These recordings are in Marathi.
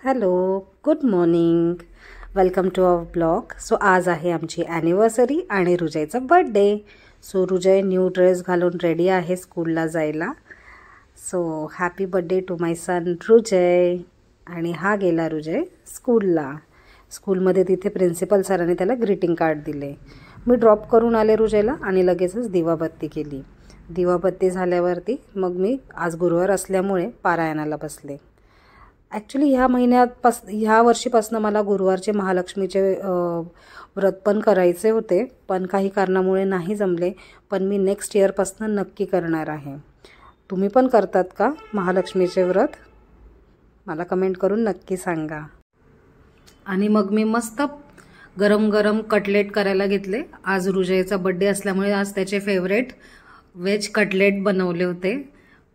Hello, good morning. Welcome to our blog. So आज आहे आमची ॲनिव्हर्सरी आणि Rujay birthday. So Rujay new dress घालून रेडी आहे स्कूलला जायला. So happy birthday to my son Rujay. आणि हा गेला रुजय स्कूलला. स्कूलमध्ये तिथे प्रिन्सिपल सरांनी त्याला ग्रीटिंग कार्ड दिले. मी ड्रॉप करून आले रुजयला आणि लगेचच दिवाबत्ती केली. दिवाबत्ती झाल्यावरती मग मी आज गुरुवार असल्यामुळे पारायणाला बसले. ॲक्च्युली ह्या वर्षीपासून मला गुरुवारचे महालक्ष्मीचे व्रत पण करायचे होते, पण काही कारणामुळे नाही जमले. पण मी नेक्स्ट इयरपासून नक्की करणार आहे. तुम्ही पण करतात का महालक्ष्मीचे व्रत? मला कमेंट करून नक्की सांगा. आणि मग मी मस्त गरम गरम कटलेट करायला घेतले. आज रुजयचा बड्डे असल्यामुळे आज त्याचे फेवरेट व्हेज कटलेट बनवले होते.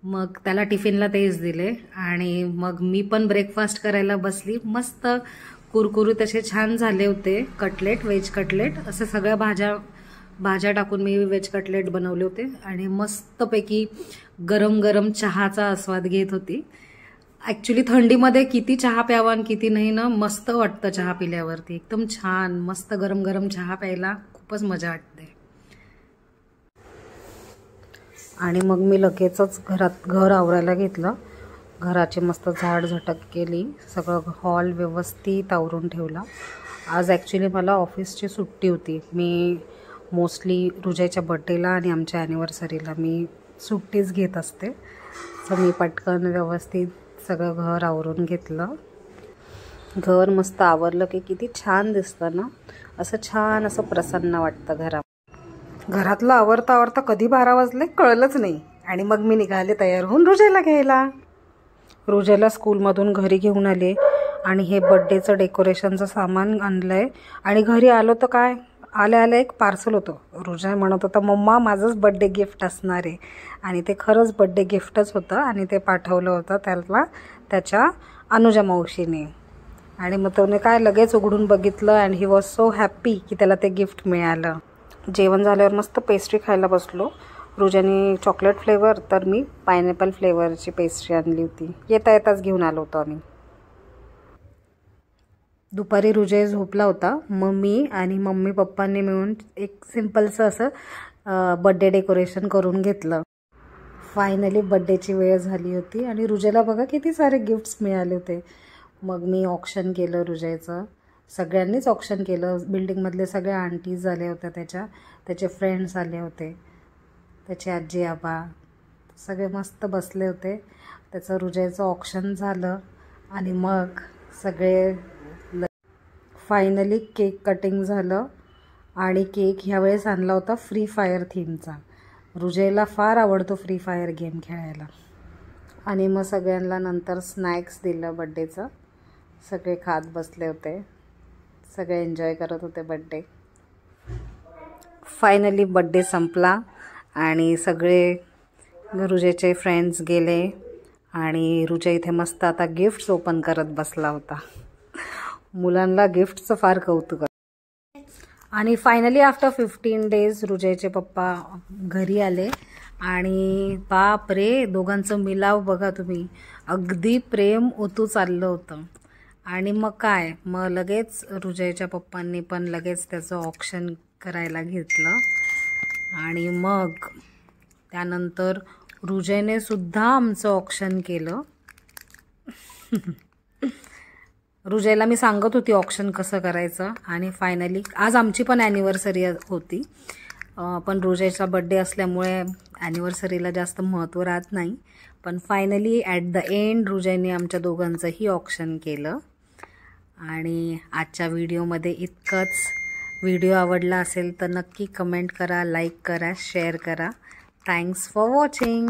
मग त्याला टिफिनला तेच दिले आणि मग मी पण ब्रेकफास्ट करायला बसली. मस्त कुरकुरीत असे छान झाले होते कटलेट, व्हेज कटलेट. असे सगळ्या भाज्या टाकून मी व्हेज कटलेट बनवले होते आणि मस्तपैकी गरम गरम चहाचा आस्वाद घेत होती. ॲक्च्युली थंडीमध्ये किती चहा प्यावा आणि किती नाही ना, मस्त वाटतं चहा पिल्यावरती. एकदम छान मस्त गरम गरम चहा प्यायला खूपच मजा वाटते. आणि मग मी लगेचच घर आवरायला घेतलं. घराची मस्त झाडझटक केली. सगळं हॉल व्यवस्थित आवरून ठेवला. आज ॲक्च्युली मला ऑफिसची सुट्टी होती. मी मोस्टली रुजयच्या बड्डेला आणि आमच्या ॲनिव्हर्सरीला मी सुट्टीच घेत असते. सो मी पटकन व्यवस्थित सगळं घर आवरून घेतलं. घर मस्त आवरलं की किती छान दिसतं ना, असं छान असं प्रसन्न वाटतं घरातलं आवरता आवरता कधी 12 वाजले कळलंच नाही. आणि मग मी निघाले तयार होऊन रुजयला घ्यायला. रुजयला स्कूलमधून घरी घेऊन आले आणि हे बड्डेचं डेकोरेशनचं सामान आणलं आहे. आणि घरी आलो तर काय, आल्या एक पार्सल होतं. रुजय म्हणत होता मम्मा माझंच बड्डे गिफ्ट असणार आहे. आणि ते खरंच बड्डे गिफ्टच होतं आणि ते पाठवलं होतं त्याला त्याच्या अनुजा मावशीने. आणि मग त्याने काय लगेच उघडून बघितलं आणि ही वॉज सो हॅप्पी की त्याला ते गिफ्ट मिळालं. जेवण झाल्यावर मस्त पेस्ट्री खायला बसलो. रुजयने चॉकलेट फ्लेवर तर मी पायनॅपल फ्लेवरची पेस्ट्री आणली होती. येताच घेऊन आलो होतो आम्ही. दुपारी रुजय झोपला होता. मग मी आणि मम्मी पप्पांनी मिळून एक सिम्पलचं असं बड्डे डेकोरेशन करून घेतलं. फायनली बड्डेची वेळ झाली होती आणि रुजयला बघा किती सारे गिफ्ट्स मिळाले होते. मग मी ऑक्शन केलं रुजयचं. सगळ्यांनीच ऑक्शन केलं. बिल्डिंगमधले सगळ्या आंटीज आल्या होत्या, त्याचे फ्रेंड्स आले होते, त्याचे आजी आबा सगळे मस्त बसले होते. त्याचं रुजयचं ऑक्शन झालं आणि मग सगळे फायनली केक कटिंग झालं. आणि केक ह्यावेळेस आणला होता फ्री फायर थीमचा. रुजयला फार आवडतो फ्री फायर गेम खेळायला. आणि मग सगळ्यांना नंतर स्नॅक्स दिलं बड्डेचं. सगळे खात बसले होते, सगळे एन्जॉय करत होते बड्डे. फायनली बड्डे संपला आणि सगळे रुजयचे फ्रेंड्स गेले आणि रुजय इथे मस्त आता गिफ्ट्स ओपन करत बसला होता. मुलांना गिफ्टचं फार कौतुक. आणि फायनली आफ्टर 15 days रुजयचे पप्पा घरी आले आणि बाप रे, दोघांचं मिलाव बघा तुम्ही, अगदी प्रेम ओतू चाललं होतं. आणि मग काय, मग लगेच रुजयच्या पप्पांनी पण लगेच त्याचं ऑक्शन करायला घेतलं. आणि मग त्यानंतर रुजयने सुद्धा आमचं ऑक्शन केलं. रुजयला मी सांगत होती ऑक्शन कसं करायचं. आणि फायनली आज आमची पण ॲनिव्हर्सरी होती, पण रुजयचा बड्डे असल्यामुळे ॲनिव्हर्सरीला जास्त महत्त्व राहत नाही. पण फायनली ॲट द एंड रुजयने आमच्या दोघांचंही ऑक्शन केलं. आणि आजच्या व्हिडिओमध्ये इतकंच. व्हिडिओ आवडला असेल तर नक्की कमेंट करा, लाईक करा, शेअर करा. Thanks for watching.